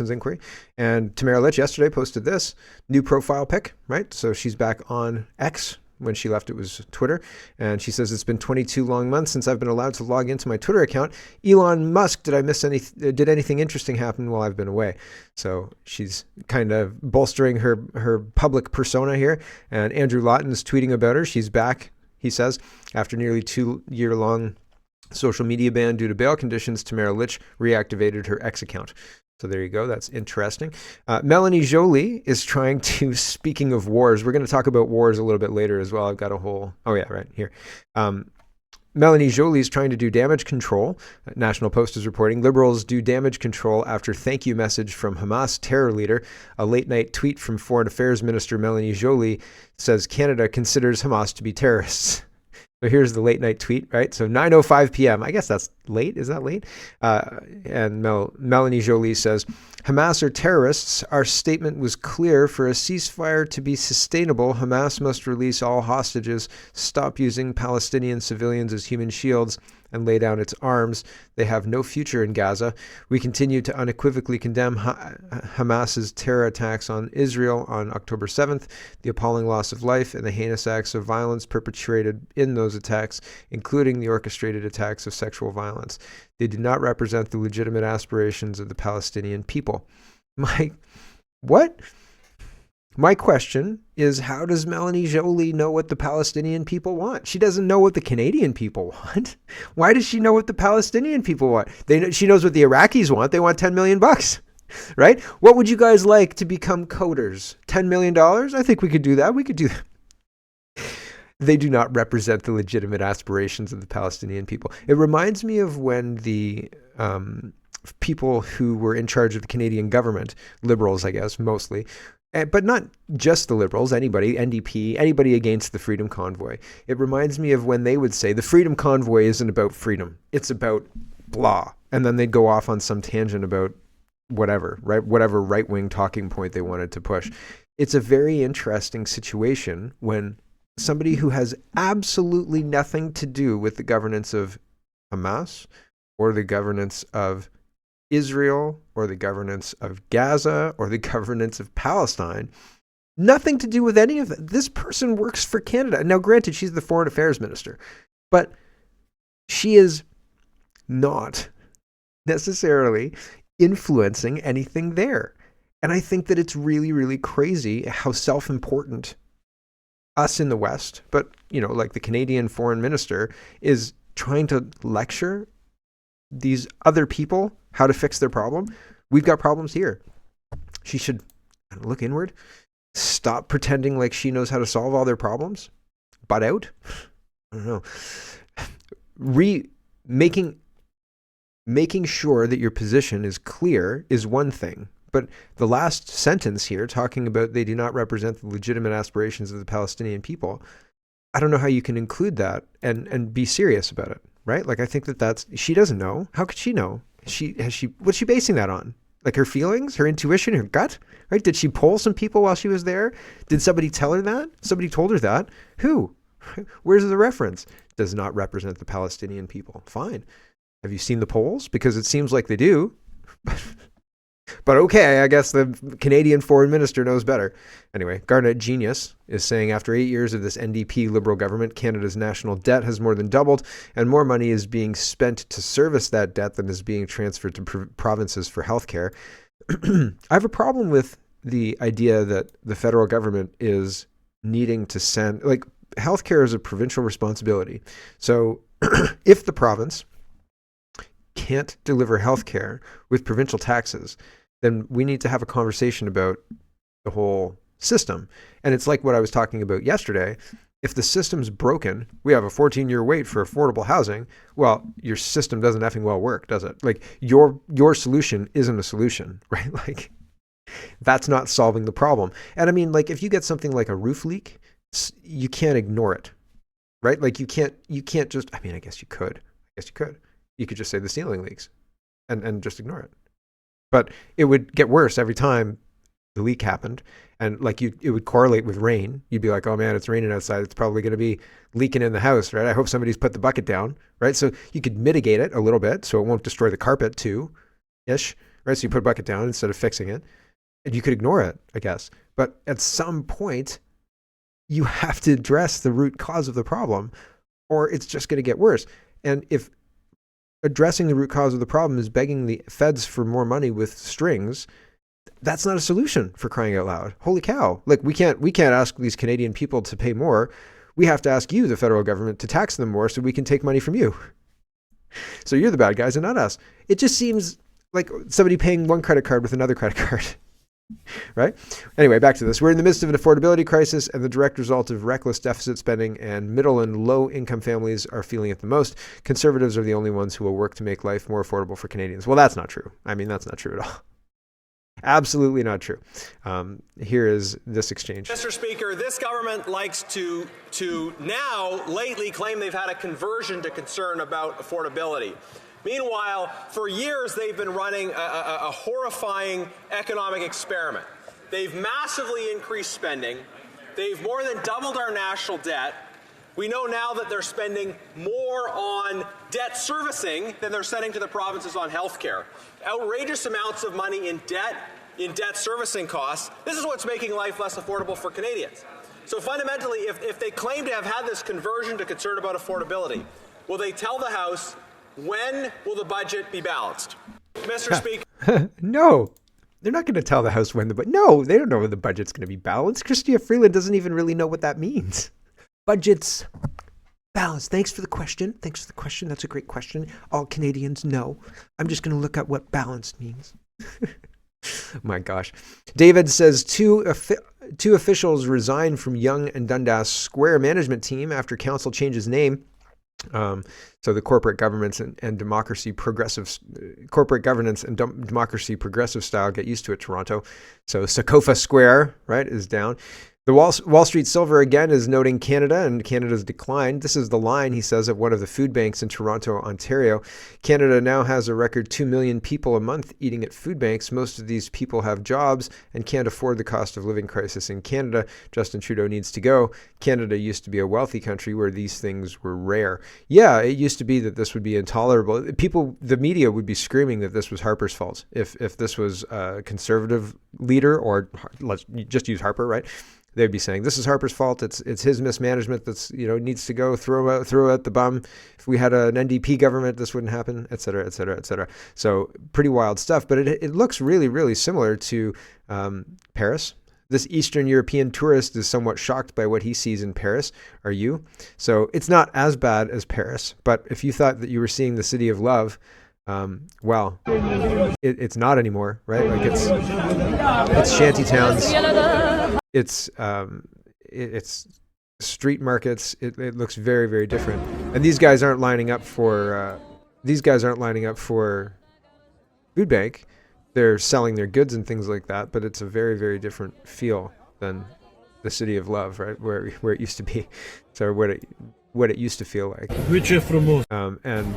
inquiry. And Tamara Lich yesterday posted this new profile pic, right? So she's back on X. When she left, it was Twitter. And she says, it's been 22 long months since I've been allowed to log into my Twitter account. Elon Musk, did anything interesting happen while I've been away? So she's kind of bolstering her public persona here. And Andrew Lawton's tweeting about her. She's back, he says, after nearly 2-year-long social media ban due to bail conditions. Tamara Lich reactivated her X account. So there you go. That's interesting. Melanie Joly is trying to, speaking of wars, we're going to talk about wars a little bit later as well. I've got a whole, oh yeah, right here. Melanie Joly is trying to do damage control. National Post is reporting liberals do damage control after thank you message from Hamas terror leader. A late night tweet from Foreign Affairs Minister Melanie Joly says Canada considers Hamas to be terrorists. So here's the late night tweet, right? So 9:05 p.m. I guess that's late. Is that late? And Melanie Joly says, Hamas are terrorists. Our statement was clear. For a ceasefire to be sustainable, Hamas must release all hostages, stop using Palestinian civilians as human shields, and lay down its arms. They have no future in Gaza. We continue to unequivocally condemn Hamas's terror attacks on Israel on October 7th, the appalling loss of life, and the heinous acts of violence perpetrated in those attacks, including the orchestrated attacks of sexual violence. They do not represent the legitimate aspirations of the Palestinian people. What? My question is, how does Melanie Joly know what the Palestinian people want? She doesn't know what the Canadian people want. Why does she know what the Palestinian people want? She knows what the Iraqis want. They want $10 million, right? What would you guys like to become coders? $10 million? I think we could do that. We could do that. They do not represent the legitimate aspirations of the Palestinian people. It reminds me of when the people who were in charge of the Canadian government, liberals, I guess, mostly, but not just the liberals, anybody, NDP, anybody against the Freedom Convoy. It reminds me of when they would say the Freedom Convoy isn't about freedom. It's about blah. And then they'd go off on some tangent about whatever, right? Whatever right-wing talking point they wanted to push. It's a very interesting situation when somebody who has absolutely nothing to do with the governance of Hamas or the governance of Israel or the governance of Gaza or the governance of Palestine, nothing to do with any of that. This person works for Canada. Now, granted, she's the foreign affairs minister, but she is not necessarily influencing anything there. And I think that it's really, really crazy how self-important us in the West, but, like the Canadian foreign minister, is trying to lecture these other people how to fix their problem. We've got problems here. She should look inward, stop pretending like she knows how to solve all their problems, butt out. I don't know. Making sure that your position is clear is one thing. But the last sentence here, talking about they do not represent the legitimate aspirations of the Palestinian people, I don't know how you can include that and be serious about it, right? Like, I think she doesn't know. How could she know? What's she basing that on? Like her feelings, her intuition, her gut, right? Did she poll some people while she was there? Did somebody tell her that? Somebody told her that? Who? Where's the reference? Does not represent the Palestinian people. Fine. Have you seen the polls? Because it seems like they do. But okay, I guess the Canadian foreign minister knows better. Anyway, Garnet Genius is saying after 8 years of this NDP Liberal government, Canada's national debt has more than doubled, and more money is being spent to service that debt than is being transferred to provinces for healthcare. I have a problem with the idea that the federal government is needing to send, like, healthcare is a provincial responsibility. So if the province can't deliver healthcare with provincial taxes, then we need to have a conversation about the whole system. And it's like what I was talking about yesterday. If the system's broken, we have a 14-year wait for affordable housing. Well, your system doesn't effing well work, does it? Like your solution isn't a solution, right? Like that's not solving the problem. And I mean, like if you get something like a roof leak, you can't ignore it, right? Like you can't just, I mean, I guess you could. You could just say the ceiling leaks and just ignore it. But it would get worse every time the leak happened. And like it would correlate with rain. You'd be like, oh man, it's raining outside. It's probably going to be leaking in the house, right? I hope somebody's put the bucket down, right? So you could mitigate it a little bit so it won't destroy the carpet too, ish, right? So you put a bucket down instead of fixing it, and you could ignore it, I guess. But at some point, you have to address the root cause of the problem, or it's just going to get worse. And if addressing the root cause of the problem is begging the feds for more money with strings, that's not a solution, for crying out loud. Holy cow. Like, we can't ask these Canadian people to pay more. We have to ask you, the federal government, to tax them more so we can take money from you. So you're the bad guys and not us. It just seems like somebody paying one credit card with another credit card. Right? Anyway, back to this. We're in the midst of an affordability crisis, and the direct result of reckless deficit spending, and middle and low income families are feeling it the most. Conservatives are the only ones who will work to make life more affordable for Canadians. Well, that's not true. I mean, that's not true at all. Absolutely not true. Here is this exchange. Mr. Speaker, this government likes to now lately claim they've had a conversion to concern about affordability. Meanwhile, for years they've been running a horrifying economic experiment. They've massively increased spending. They've more than doubled our national debt. We know now that they're spending more on debt servicing than they're sending to the provinces on health care. Outrageous amounts of money in debt servicing costs. This is what's making life less affordable for Canadians. So fundamentally, if they claim to have had this conversion to concern about affordability, will they tell the House when will the budget be balanced? Mr. Speaker. No. They're not going to tell the House when no, they don't know when the budget's going to be balanced. Chrystia Freeland doesn't even really know what that means. Budget's balanced. Thanks for the question. That's a great question. All Canadians know. I'm just going to look at what balanced means. My gosh. David says two officials resigned from Yonge and Dundas Square management team after council changes name. So the corporate governance and democracy progressive style, get used to it, Toronto. So Sokofa Square, right, is down. The Wall Street Silver again is noting Canada and Canada's decline. This is the line, he says, at one of the food banks in Toronto, Ontario. Canada now has a record 2 million people a month eating at food banks. Most of these people have jobs and can't afford the cost of living crisis in Canada. Justin Trudeau needs to go. Canada used to be a wealthy country where these things were rare. Yeah, it used to be that this would be intolerable. The media would be screaming that this was Harper's fault. If this was a conservative leader, or let's just use Harper, right? They'd be saying, this is Harper's fault. It's his mismanagement that's, needs to go, throw out the bum. If we had an NDP government, this wouldn't happen, et cetera, et cetera, et cetera. So pretty wild stuff. But it looks really, really similar to Paris. This Eastern European tourist is somewhat shocked by what he sees in Paris. Are you? So it's not as bad as Paris. But if you thought that you were seeing the city of love, well, it's not anymore, right? Like it's shanty towns. It's street markets. It looks very, very different. And these guys aren't lining up for food bank. They're selling their goods and things like that. But it's a very, very different feel than the city of love, right? Where it used to be. So what it used to feel like. And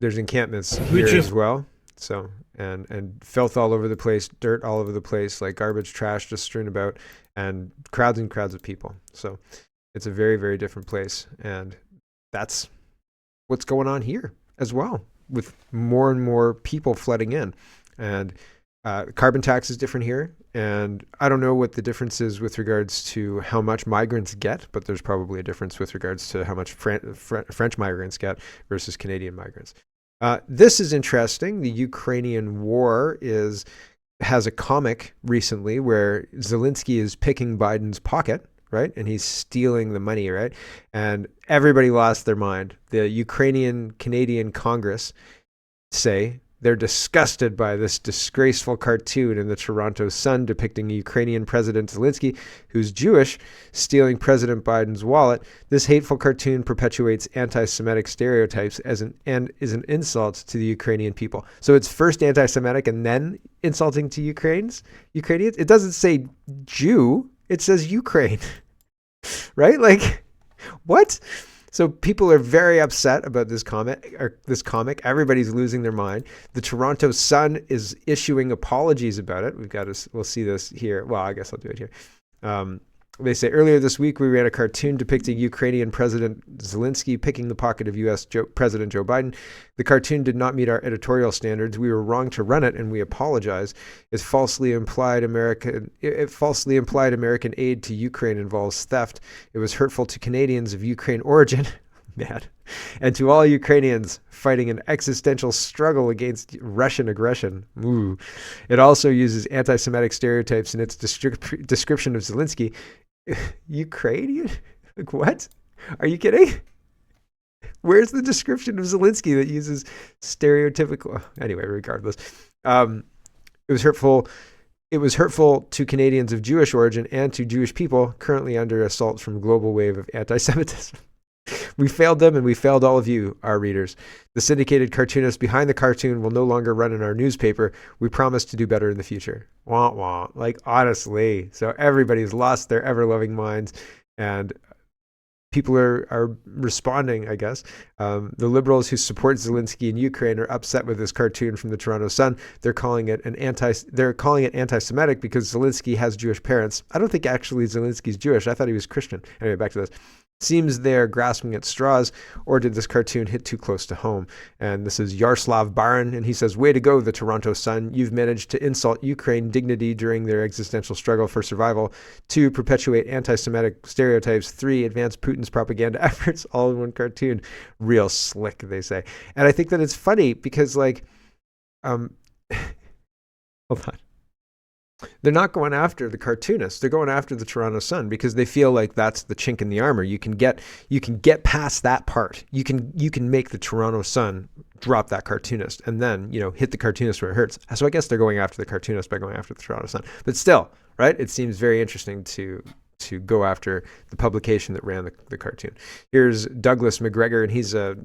there's encampments here as well. So and filth all over the place, dirt all over the place, like garbage, trash just strewn about, and crowds of people. So it's a very, very different place. And that's what's going on here as well, with more and more people flooding in. And carbon tax is different here. And I don't know what the difference is with regards to how much migrants get, but there's probably a difference with regards to how much French migrants get versus Canadian migrants. This is interesting. The Ukrainian war has a comic recently where Zelensky is picking Biden's pocket, right? And he's stealing the money, right? And everybody lost their mind. The Ukrainian-Canadian Congress say they're disgusted by this disgraceful cartoon in the Toronto Sun depicting Ukrainian President Zelensky, who's Jewish, stealing President Biden's wallet. This hateful cartoon perpetuates anti-Semitic stereotypes and is an insult to the Ukrainian people. So it's first anti-Semitic and then insulting to Ukrainians. It doesn't say Jew, it says Ukraine, right? Like, what? So people are very upset about this comic. Everybody's losing their mind. The Toronto Sun is issuing apologies about it. We'll see this here. Well, I guess I'll do it here. They say earlier this week we ran a cartoon depicting Ukrainian President Zelensky picking the pocket of U.S. President Joe Biden. The cartoon did not meet our editorial standards. We were wrong to run it, and we apologize. It falsely implied American aid to Ukraine involves theft. It was hurtful to Canadians of Ukraine origin. Mad. And to all Ukrainians fighting an existential struggle against Russian aggression. Ooh. It also uses anti-Semitic stereotypes in its description of Zelensky. Ukrainian? Like, what? Are you kidding? Where's the description of Zelensky that uses stereotypical? Anyway, regardless. It was hurtful. It was hurtful to Canadians of Jewish origin and to Jewish people currently under assault from a global wave of anti-Semitism. We failed them, and we failed all of you, our readers. The syndicated cartoonist behind the cartoon will no longer run in our newspaper. We promise to do better in the future. Wah, wah. Like, honestly. So everybody's lost their ever-loving minds, and people are responding, I guess. The liberals who support Zelensky in Ukraine are upset with this cartoon from the Toronto Sun. They're calling it anti-Semitic because Zelensky has Jewish parents. I don't think actually Zelensky's Jewish. I thought he was Christian. Anyway, back to this. Seems they're grasping at straws, or did this cartoon hit too close to home? And this is Yaroslav Barin, and he says, way to go, the Toronto Sun. You've managed to insult Ukraine dignity during their existential struggle for survival. 2, perpetuate anti-Semitic stereotypes. 3, advance Putin's propaganda efforts, all in one cartoon. Real slick, they say. And I think that it's funny because, like, hold on. They're not going after the cartoonists. They're going after the Toronto Sun because they feel like that's the chink in the armor. You can get past that part. You can make the Toronto Sun drop that cartoonist and then, hit the cartoonist where it hurts. So I guess they're going after the cartoonist by going after the Toronto Sun. But still, right? It seems very interesting to go after the publication that ran the cartoon. Here's Douglas McGregor, and he's a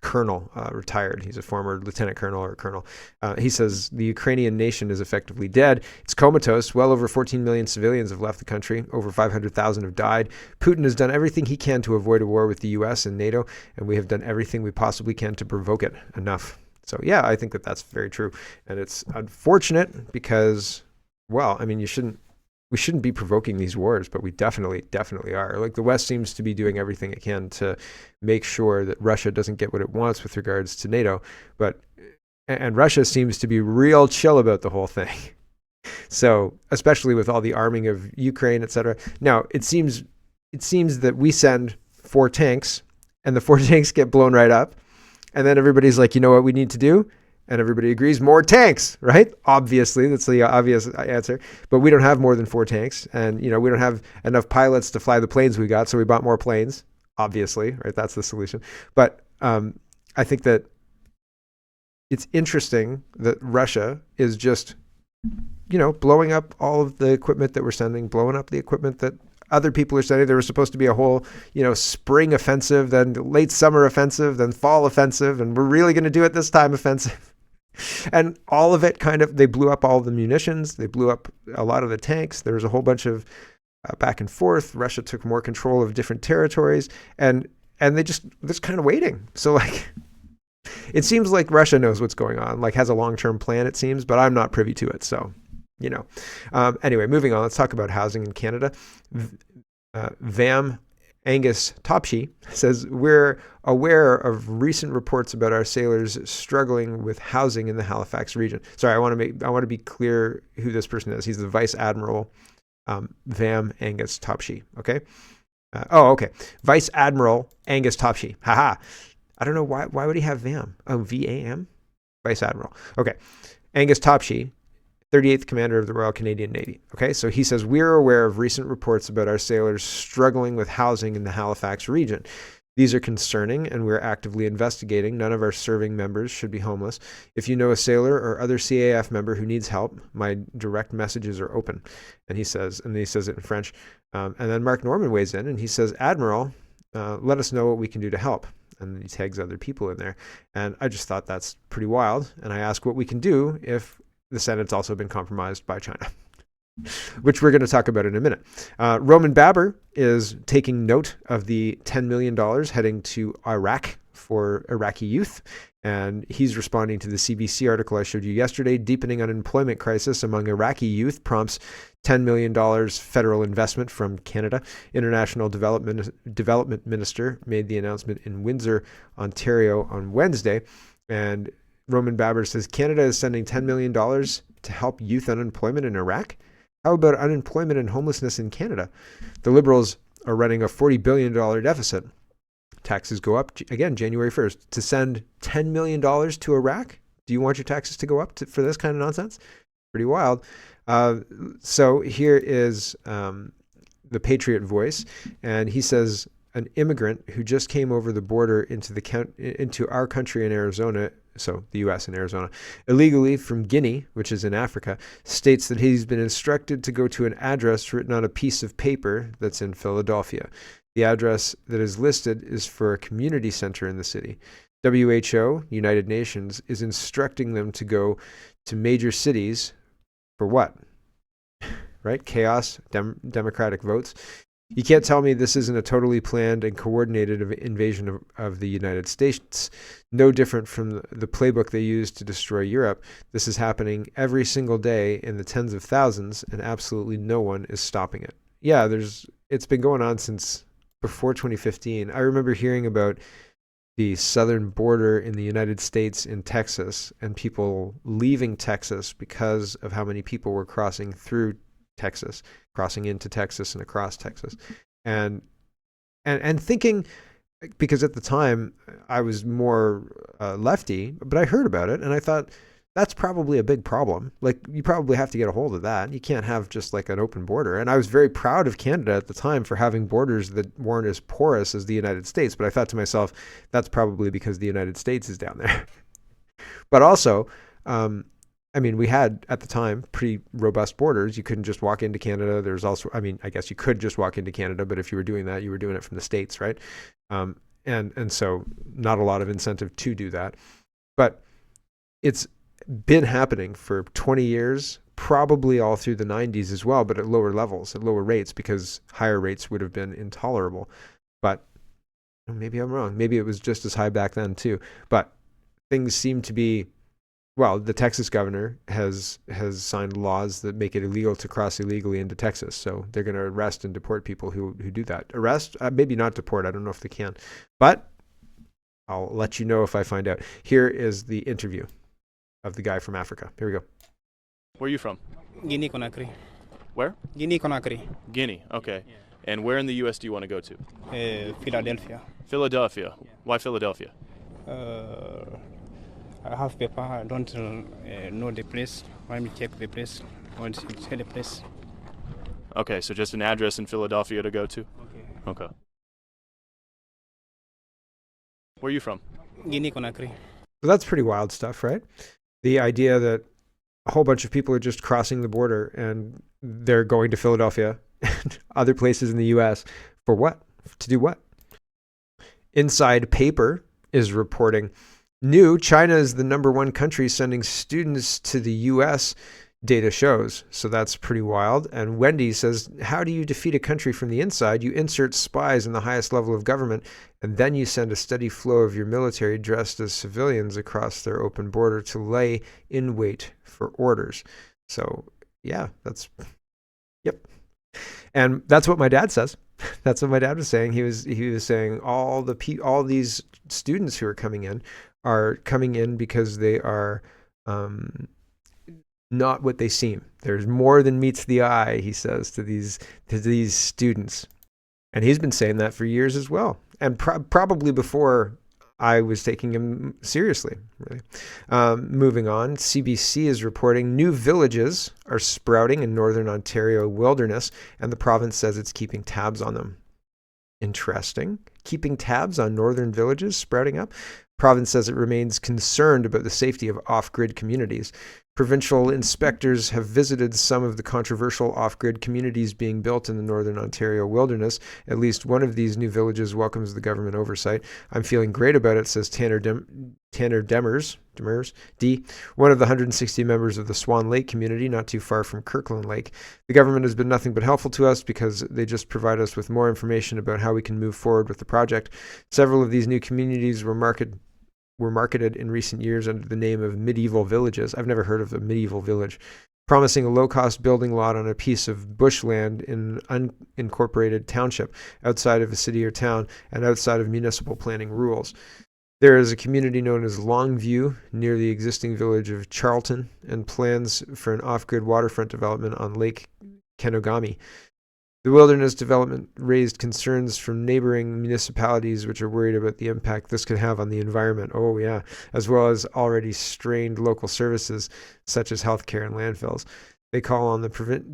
colonel, retired. He's a former lieutenant colonel or colonel. He says the Ukrainian nation is effectively dead. It's comatose. Well over 14 million civilians have left the country. Over 500,000 have died. Putin has done everything he can to avoid a war with the U.S. and NATO, and we have done everything we possibly can to provoke it. Enough. So yeah, I think that that's very true. And it's unfortunate because, well, I mean, we shouldn't be provoking these wars, but we definitely are. Like, the West seems to be doing everything it can to make sure that Russia doesn't get what it wants with regards to NATO. And Russia seems to be real chill about the whole thing. So, especially with all the arming of Ukraine, etc. Now, it seems that we send 4 tanks, and the 4 tanks get blown right up, and then everybody's like, you know what we need to do? And everybody agrees, more tanks, right? Obviously, that's the obvious answer. But we don't have more than 4 tanks. And, we don't have enough pilots to fly the planes we got, so we bought more planes, obviously, right? That's the solution. But I think that it's interesting that Russia is just, blowing up all of the equipment that we're sending, blowing up the equipment that other people are sending. There was supposed to be a whole, spring offensive, then late summer offensive, then fall offensive, and we're really going to do it this time offensive. And all of it they blew up all the munitions. They blew up a lot of the tanks. There was a whole bunch of back and forth. Russia took more control of different territories, and they're just kind of waiting. So, like, it seems like Russia knows what's going on, like has a long-term plan, it seems, but I'm not privy to it. So, anyway, moving on. Let's talk about housing in Canada. VAM Angus Topshee says, we're aware of recent reports about our sailors struggling with housing in the Halifax region. Sorry, I want to be clear who this person is. He's the Vice Admiral VAM Angus Topshee. Okay. Okay. Vice Admiral Angus Topshee. Haha. I don't know why would he have VAM? Oh, VAM? Vice Admiral. Okay. Angus Topshee, 38th Commander of the Royal Canadian Navy. Okay, so he says, we're aware of recent reports about our sailors struggling with housing in the Halifax region. These are concerning, and we're actively investigating. None of our serving members should be homeless. If you know a sailor or other CAF member who needs help, my direct messages are open. And he says it in French. And then Mark Norman weighs in, and he says, Admiral, let us know what we can do to help. And he tags other people in there. And I just thought that's pretty wild. And I ask what we can do if the Senate's also been compromised by China, which we're going to talk about in a minute. Roman Baber is taking note of the $10 million heading to Iraq for Iraqi youth. And he's responding to the CBC article I showed you yesterday. Deepening unemployment crisis among Iraqi youth prompts $10 million federal investment from Canada. International Development Minister made the announcement in Windsor, Ontario on Wednesday. And Roman Baber says Canada is sending $10 million to help youth unemployment in Iraq. How about unemployment and homelessness in Canada? The Liberals are running a $40 billion deficit. Taxes go up again January 1st. To send $10 million to Iraq? Do you want your taxes to go up for this kind of nonsense? Pretty wild. So here is the Patriot Voice, and he says an immigrant who just came over the border into our country in Arizona, so the U.S. and Arizona, illegally from Guinea, which is in Africa, states that he's been instructed to go to an address written on a piece of paper that's in Philadelphia. The address that is listed is for a community center in the city. WHO, United Nations, is instructing them to go to major cities for what? Right? Chaos, democratic votes. You can't tell me this isn't a totally planned and coordinated invasion of the United States. No different from the playbook they used to destroy Europe. This is happening every single day in the tens of thousands, and absolutely no one is stopping it. Yeah, it's been going on since before 2015. I remember hearing about the southern border in the United States in Texas and people leaving Texas because of how many people were crossing through Texas, crossing into Texas and across Texas. And thinking, because at the time I was more lefty, but I heard about it and I thought, that's probably a big problem. Like, you probably have to get a hold of that. You can't have just like an open border. And I was very proud of Canada at the time for having borders that weren't as porous as the United States. But I thought to myself, that's probably because the United States is down there. But also, we had at the time pretty robust borders. You couldn't just walk into Canada. There's also, I guess you could just walk into Canada, but if you were doing that, you were doing it from the States, right? And so not a lot of incentive to do that. But it's been happening for 20 years, probably all through the 90s as well, but at lower levels, at lower rates, because higher rates would have been intolerable. But maybe I'm wrong. Maybe it was just as high back then too. But things seem to be, well, the Texas governor has signed laws that make it illegal to cross illegally into Texas. So they're going to arrest and deport people who do that. Arrest, maybe not deport. I don't know if they can. But I'll let you know if I find out. Here is the interview of the guy from Africa. Here we go. Where are you from? Guinea Conakry. Where? Guinea Conakry. Guinea, okay. Yeah. And where in the U.S. do you want to go to? Philadelphia. Philadelphia. Yeah. Why Philadelphia? I have paper. I don't know the place. Let me check the place. I want to check the place. Okay, so just an address in Philadelphia to go to? Okay. Where are you from? Guinea Conakry. So that's pretty wild stuff, right? The idea that a whole bunch of people are just crossing the border and they're going to Philadelphia and other places in the U.S. for what? To do what? Inside Paper is reporting, China is the #1 country sending students to the U.S., data shows. So that's pretty wild. And Wendy says, how do you defeat a country from the inside? You insert spies in the highest level of government, and then you send a steady flow of your military dressed as civilians across their open border to lay in wait for orders. So yeah, yep. And that's what my dad says. That's what my dad was saying. He was saying all these students who are coming in because they are not what they seem. There's more than meets the eye, he says to these students. And he's been saying that for years as well. And probably before I was taking him seriously, really. Moving on, CBC is reporting new villages are sprouting in northern Ontario wilderness, and the province says it's keeping tabs on them. Interesting. Keeping tabs on northern villages sprouting up. Province says it remains concerned about the safety of off-grid communities. Provincial inspectors have visited some of the controversial off-grid communities being built in the northern Ontario wilderness. At least one of these new villages welcomes the government oversight. I'm feeling great about it, says Tanner Demers, D, one of the 160 members of the Swan Lake community, not too far from Kirkland Lake. The government has been nothing but helpful to us because they just provide us with more information about how we can move forward with the project. Several of these new communities were were marketed in recent years under the name of medieval villages. I've never heard of a medieval village, promising a low-cost building lot on a piece of bushland in an unincorporated township outside of a city or town and outside of municipal planning rules. There is a community known as Longview near the existing village of Charlton and plans for an off-grid waterfront development on Lake Kenogami. The wilderness development raised concerns from neighboring municipalities which are worried about the impact this could have on the environment. Oh, yeah, as well as already strained local services such as healthcare and landfills. They call on the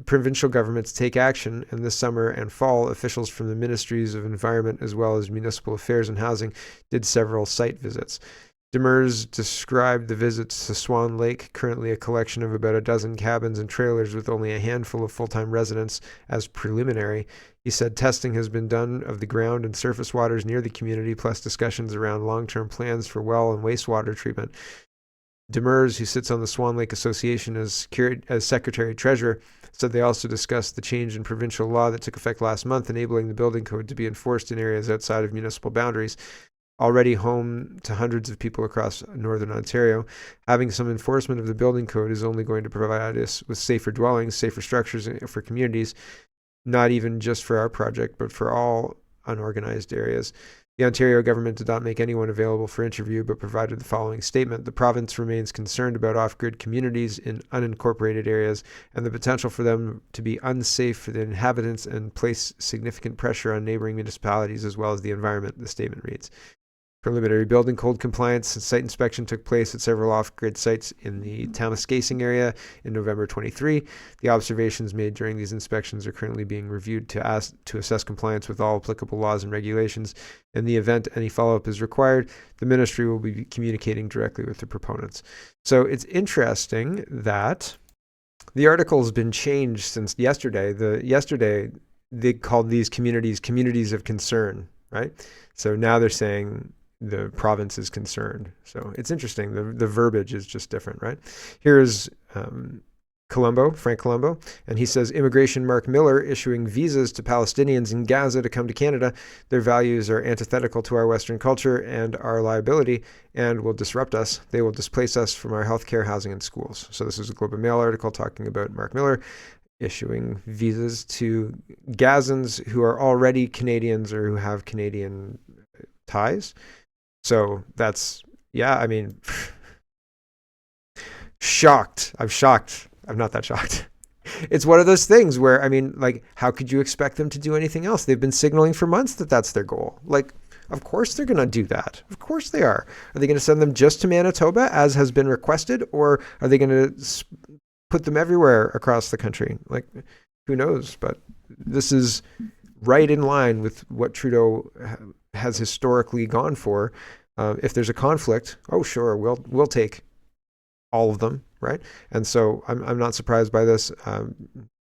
provincial government to take action, and this summer and fall, officials from the Ministries of Environment as well as Municipal Affairs and Housing did several site visits. Demers described the visits to Swan Lake, currently a collection of about a dozen cabins and trailers with only a handful of full-time residents, as preliminary. He said testing has been done of the ground and surface waters near the community, plus discussions around long-term plans for well and wastewater treatment. Demers, who sits on the Swan Lake Association as Secretary-Treasurer, said they also discussed the change in provincial law that took effect last month, enabling the building code to be enforced in areas outside of municipal boundaries. Already home to hundreds of people across northern Ontario, having some enforcement of the building code is only going to provide us with safer dwellings, safer structures for communities, not even just for our project, but for all unorganized areas. The Ontario government did not make anyone available for interview, but provided the following statement. The province remains concerned about off-grid communities in unincorporated areas and the potential for them to be unsafe for the inhabitants and place significant pressure on neighboring municipalities as well as the environment, the statement reads. Preliminary building code compliance and site inspection took place at several off-grid sites in the Tamaskasing area in November 23. The observations made during these inspections are currently being reviewed to assess compliance with all applicable laws and regulations. In the event any follow-up is required, the ministry will be communicating directly with the proponents. So it's interesting that the article has been changed since yesterday. Yesterday, they called these communities of concern, right? So now they're saying the province is concerned. So it's interesting. The verbiage is just different, right? Here's Frank Colombo, and he says, immigration Mark Miller issuing visas to Palestinians in Gaza to come to Canada. Their values are antithetical to our Western culture and our liability and will disrupt us. They will displace us from our healthcare, housing, and schools. So this is a Globe and Mail article talking about Mark Miller issuing visas to Gazans who are already Canadians or who have Canadian ties. So that's, yeah, I mean, shocked. I'm shocked. I'm not that shocked. It's one of those things where, I mean, like, how could you expect them to do anything else? They've been signaling for months that that's their goal. Like, of course they're going to do that. Of course they are. Are they going to send them just to Manitoba, as has been requested, or are they going to put them everywhere across the country? Like, who knows? But this is right in line with what Trudeau has historically gone for. If there's a conflict, oh sure, we'll take all of them, right? And so I'm not surprised by this.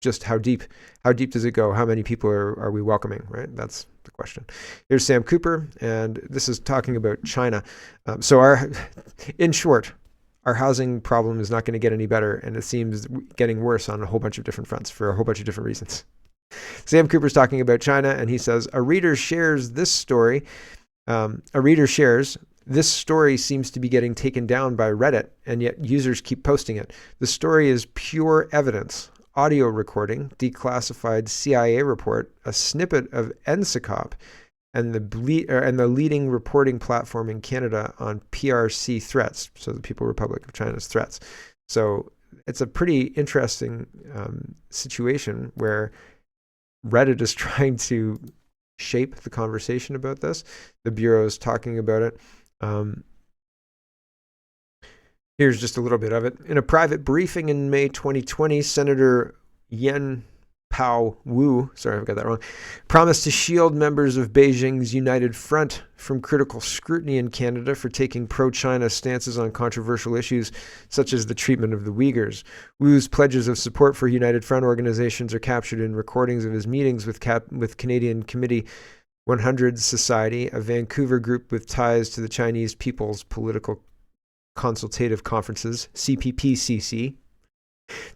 Just how deep does it go? How many people are we welcoming, right? That's the question. Here's Sam Cooper, and this is talking about China. In short, our housing problem is not going to get any better, and it seems getting worse on a whole bunch of different fronts for a whole bunch of different reasons. Sam Cooper's talking about China, and he says, a reader shares this story seems to be getting taken down by Reddit, and yet users keep posting it. The story is pure evidence. Audio recording, declassified CIA report, a snippet of NSICOP, and the leading reporting platform in Canada on PRC threats, so the People's Republic of China's threats. So it's a pretty interesting situation where Reddit is trying to shape the conversation about this. The Bureau is talking about it. Here's just a little bit of it. In a private briefing in May 2020, Senator Yen Pao Wu, sorry if I got that wrong, promised to shield members of Beijing's United Front from critical scrutiny in Canada for taking pro-China stances on controversial issues such as the treatment of the Uyghurs. Wu's pledges of support for United Front organizations are captured in recordings of his meetings with Canadian Committee 100 Society, a Vancouver group with ties to the Chinese People's Political Consultative Conferences, CPPCC.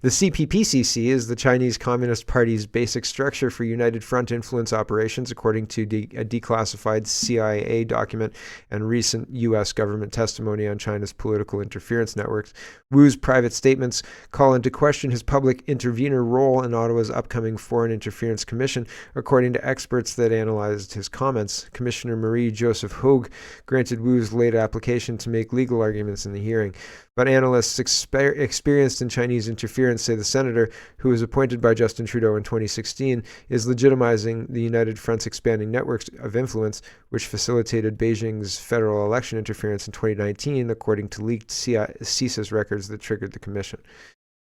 The CPPCC is the Chinese Communist Party's basic structure for United Front influence operations, according to a declassified CIA document and recent U.S. government testimony on China's political interference networks. Wu's private statements call into question his public intervener role in Ottawa's upcoming Foreign Interference Commission, according to experts that analyzed his comments. Commissioner Marie-Joseph Hogue granted Wu's late application to make legal arguments in the hearing. But analysts experienced in Chinese interference say the senator, who was appointed by Justin Trudeau in 2016, is legitimizing the United Front's expanding networks of influence, which facilitated Beijing's federal election interference in 2019, according to leaked CSIS records that triggered the commission.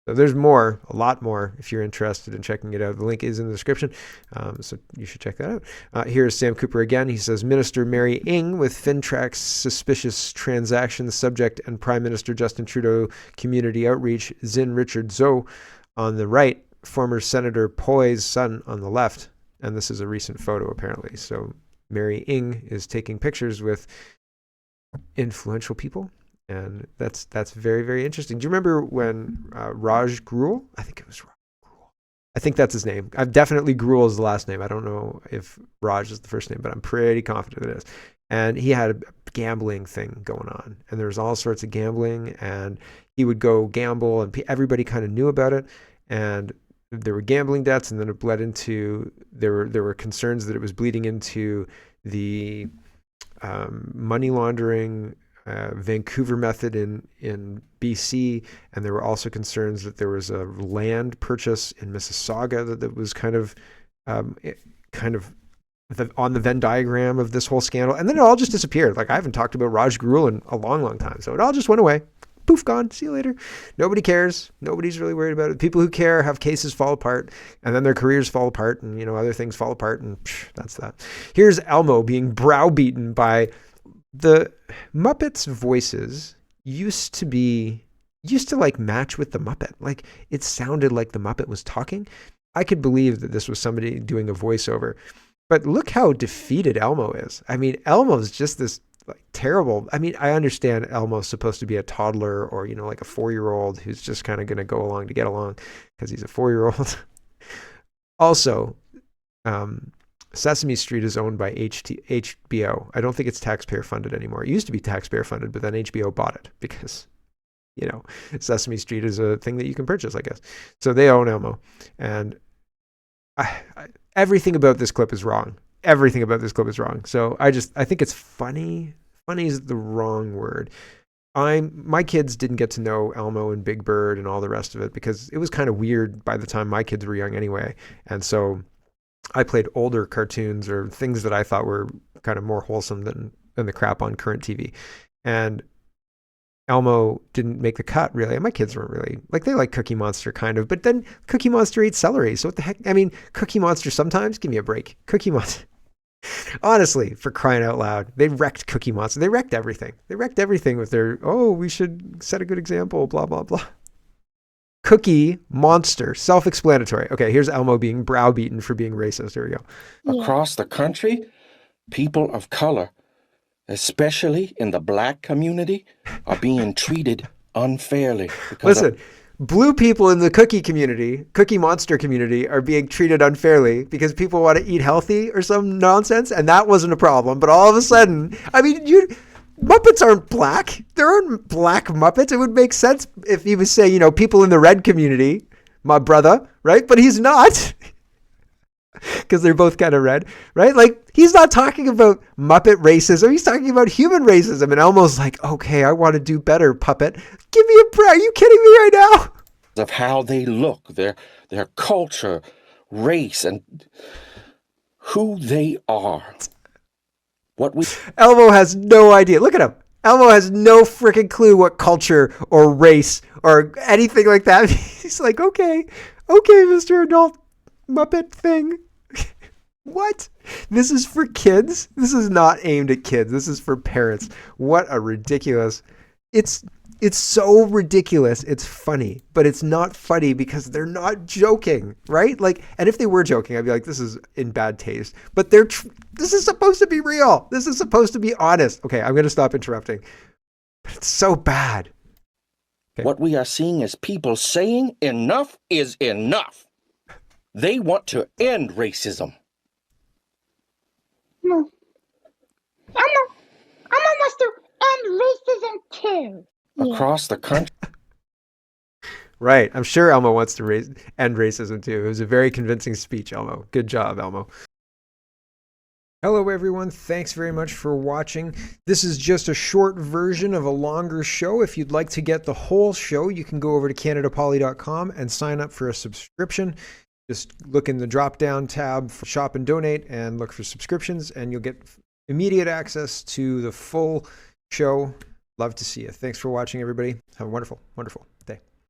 So there's more, a lot more, if you're interested in checking it out. The link is in the description, so you should check that out. Here's Sam Cooper again. He says, Minister Mary Ng with FinTrack's suspicious transactions subject and Prime Minister Justin Trudeau community outreach, Zin Richard Zhou on the right, former Senator Poy's son on the left. And this is a recent photo, apparently. So Mary Ng is taking pictures with influential people. And that's very, very interesting. Do you remember when Raj Gruel? I think it was Raj Gruel. I think that's his name. Definitely Gruel is the last name. I don't know if Raj is the first name, but I'm pretty confident it is. And he had a gambling thing going on. And there was all sorts of gambling. And he would go gamble, and everybody kind of knew about it. And there were gambling debts, and then it bled into, there were concerns that it was bleeding into the money laundering Vancouver method in BC, and there were also concerns that there was a land purchase in Mississauga that was kind of on the Venn diagram of this whole scandal, and then it all just disappeared. Like, I haven't talked about Raj Gruel in a long, long time, so it all just went away. Poof, gone. See you later. Nobody cares. Nobody's really worried about it. People who care have cases fall apart, and then their careers fall apart, and other things fall apart, and that's that. Here's Elmo being browbeaten by the Muppets' voices used to like match with the Muppet. Like, it sounded like the Muppet was talking. I could believe that this was somebody doing a voiceover, but look how defeated Elmo is. I mean, Elmo's just this terrible. I mean, I understand Elmo's supposed to be a toddler or, like a 4-year-old who's just kind of going to go along to get along because he's a 4-year-old. Also, Sesame Street is owned by HBO. I don't think it's taxpayer funded anymore. It used to be taxpayer funded, but then HBO bought it because, Sesame Street is a thing that you can purchase, I guess. So they own Elmo. And everything about this clip is wrong. Everything about this clip is wrong. So I think it's funny. Funny is the wrong word. My kids didn't get to know Elmo and Big Bird and all the rest of it because it was kind of weird by the time my kids were young anyway. And so I played older cartoons or things that I thought were kind of more wholesome than the crap on current TV. And Elmo didn't make the cut, really. And my kids weren't really, they like Cookie Monster, kind of. But then Cookie Monster ate celery. So what the heck? I mean, Cookie Monster sometimes, give me a break. Cookie Monster. Honestly, for crying out loud, they wrecked Cookie Monster. They wrecked everything. They wrecked everything with their, we should set a good example, blah, blah, blah. Cookie Monster, self-explanatory. Okay, here's Elmo being browbeaten for being racist. Here we go. Across the country, people of color, especially in the black community, are being treated unfairly. Listen, blue people in the Cookie Monster community, are being treated unfairly because people want to eat healthy or some nonsense, and that wasn't a problem. But all of a sudden, I mean, Muppets aren't black. There aren't black Muppets. It would make sense if he was saying, people in the red community, my brother, right? But he's not, because they're both kind of red, right? Like, he's not talking about Muppet racism. He's talking about human racism. And Elmo's like, okay, I want to do better, puppet. Give me a break. Are you kidding me right now? Of how they look, their culture, race, and who they are. Elmo has no idea. Look at him. Elmo has no freaking clue what culture or race or anything like that. He's like, okay, Mr. Adult Muppet thing. What? This is for kids? This is not aimed at kids. This is for parents. What a ridiculous. It's so ridiculous. It's funny, but it's not funny because they're not joking, right? And if they were joking, I'd be like, this is in bad taste. But this is supposed to be real. This is supposed to be honest. Okay, I'm going to stop interrupting. But it's so bad. Okay. What we are seeing is people saying enough is enough. They want to end racism. No. Elmo wants to end racism too. Yeah. Across the country. Right. I'm sure Elmo wants to end racism too. It was a very convincing speech, Elmo. Good job, Elmo. Hello, everyone. Thanks very much for watching. This is just a short version of a longer show. If you'd like to get the whole show, you can go over to CanadaPoly.com and sign up for a subscription. Just look in the drop-down tab for Shop and Donate and look for subscriptions, and you'll get immediate access to the full show. Love to see you. Thanks for watching, everybody. Have a wonderful, wonderful